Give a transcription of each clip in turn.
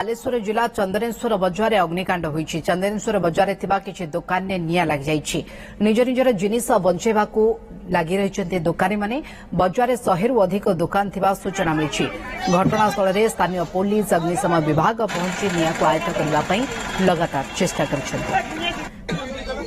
बालेश्वर जिला चंदनेश्वर बजार अग्निकांड होईछि। चंदनेश्वर बजार किछि दुकान ने निया लग जाइछि। निज निजर जिनिस बंचेबाकू लगी रहिछन्ते दुकानी माने। बजार 100 रु अधिक दुकान थिबा सूचना मिलिछि। घटनास्थल में स्थानीय पुलिस अग्निशम विभाग पहुंची निया को आयत्त करबा पई लगातार चेष्टा करछन्ते।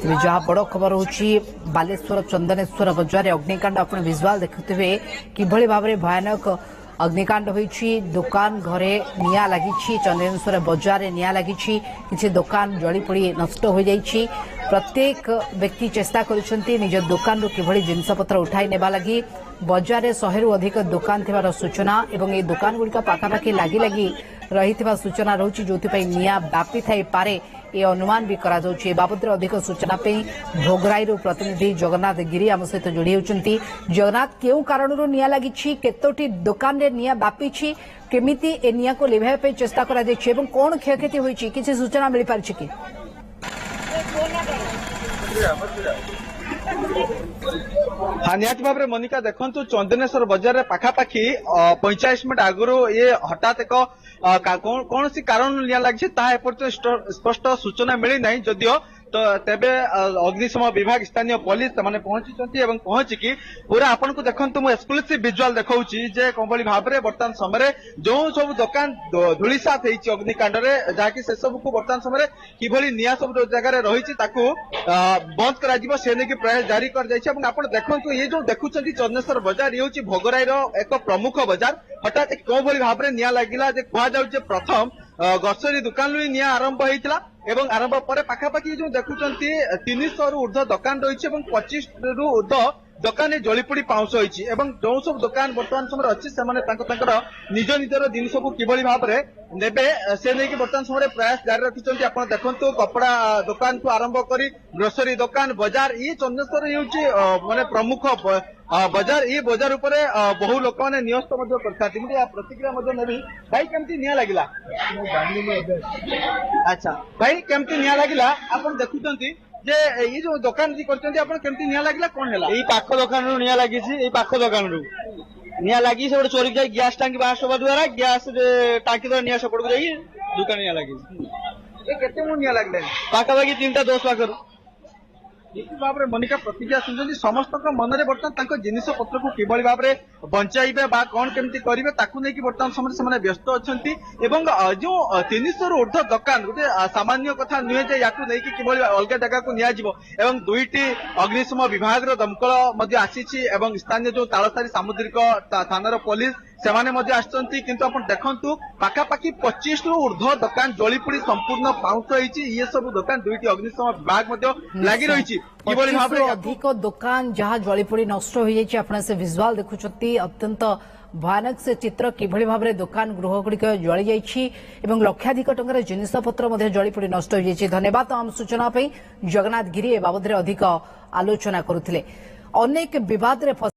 जहाँ बड़ खबर होछि बालेश्वर चंदनेश्वर बजार अग्निकांड आपण विजुअल देखुथिबे किभଳି भाबरे भयानक अग्निकांड होईछि। दुकान घरे निया लागिछि। चंदनेश्वर बजार निया लागिछि। किछि दुकान जळी पड़ी नष्ट हो जाइछि। प्रत्येक व्यक्ति चेष्टा करिसेंती निज दुकान रो किभଳି जिनसपत्र उठाई नेबा लागि। बजार 100 रु अधिक दुकान थिबार सूचना एवं ए दुकान गुड़िका पाखापाखि लागी लागी रहिथिबा सूचना रहुछि जोथिपई निया व्यापी थाई पारे ए अनुमान भी करा जाउछि। ए बाबदरे अधिक सूचना पे भोगराईरू प्रतिनिधि जगन्नाथ गिरी आम सहित जोड़ी होउछन्ती। जगन्नाथ केउ कारणरू निया लागिछि, केतोटी दुकान रे निया व्यापीछि, केमिति ए निया को लिभाय पे चेष्टा करा जाइछि एवं कोन क्षयक्षति होइछि किछि सूचना मिलि पारछि कि? हाँ निहती भाव में मोनिका देखु चंदनेश्वर बजार में पाखापाखि 45 मिनट आगु ये हठात एक कौन सी कारण निया लगी स्पष्ट सूचना मिली ना जदियो तो तेबे अग्निशम विभाग स्थानीय पुलिस मैंने पहुंची पहुंचिकी पूरा आपन को देखु मु एक्सक्लूसिव विजुअल देखौछि जे कोभली भाव में वर्तमान समय जो सब दुकान धूलिसात होईछि अग्निकांड रे जाकि से सब को वर्तमान समय किभली निया सब जगह रही ताकू बंद करा जिवो से नेकी प्रयास जारी कर जाइछि। एवं आपण देखंतु ये जो देखुछन्ती चंदनेश्वर बजार ये होछि भोगराई रो एक प्रमुख बजार। हठात कोभली भाव में निया लागिला जे कुआ जाउछि प्रथम ग्रोसरी दुकान रु निया आरंभ होइतिला एवं आरंभ पर पाखापाखि जो देखुछन्ती 300 रु ऊर्ध्व दुकान रही 25 रु ऊर्ध्व दुकान जलीपोड़ी पाउंस होइछि। एवं जो सब दुकान वर्तमान समय अच्छी से निज निजर जिनस को किभली भाव में नेबे से नहीं वर्तमान समय प्रयास जारी रखिछन्ती। आपण देखंतु कपड़ा दुकान को आरंभ करी ग्रोसरी दुकान बजार ये चंदनेश्वर होउछि माने प्रमुख बजार। ये बजार उपरे बहु लोक माने नियस्त मध्य करथाती। मुझे प्रतिक्रिया मध्य नेबी भाई केमती निया लागिला। अच्छा भाई केमती निया लागिला आपण देखुछन्ती जे ये जो दुकान जी करछन्ती आपण केमती निया लागिला कोन हैला? एई पाखो दुकान रु निया लागिछि। एई पाखो दुकान रु निया लागी से चोरी जाई गैस टांकी बाहर सभा द्वारा गैस टांकी द्वारा निया सपड़ को जाई दुकान निया लागिछि। ए केते मु निया लागले पाखा बाकी 3टा 10 पाखर निश्चित भाव में मोनिका प्रतिक्रिया सुनिछन्ती। समस्त मन में बर्तमान जिनिस पत्र को किभली भाव में बंचाइबे बा कौन केमती करिवे ताकू नै कि बर्तमान समय से व्यस्त अछन्ती। एवं जो 300 रु ऊर्ध्व दुकान गोटे सामान्य कथा नुहे जे याकू नै कि किभली अलग जगह को निया जिवो। एवं दुईटी अग्निशम विभाग रो दमकल मध्ये आसीछि एवं स्थानीय जो तालसारी सामुद्रिक थानार पुलिस सेमाने मध्ये आछन्ती। किंतु आपण देखंतु पाखापाखि 25 रु ऊर्ध्व दुकान जलीपोड़ी संपूर्ण पाउंस होईछि। ये सब दुकान दुईटी अग्निशम विभाग मध्ये लागि रहिछि। किभली भाव में अधिक दुकान जहाँ जलीपोड़ी नष्ट हो जाइछि। आपण से विजुअल देखुछन्ती अत्यंत भयानक से चित्र किभଳି भाव में दुकान गृह गुड़िक जली जाइछि एवं लक्षाधिक टंकार जिनिसपत्र मध्ये जलीपोड़ी नष्ट हो जाइछि। धन्यवाद आम सूचना पे जगन्नाथ गिरी ए बाबदरे अधिक आलोचना करुथिले। अनेक विवाद रे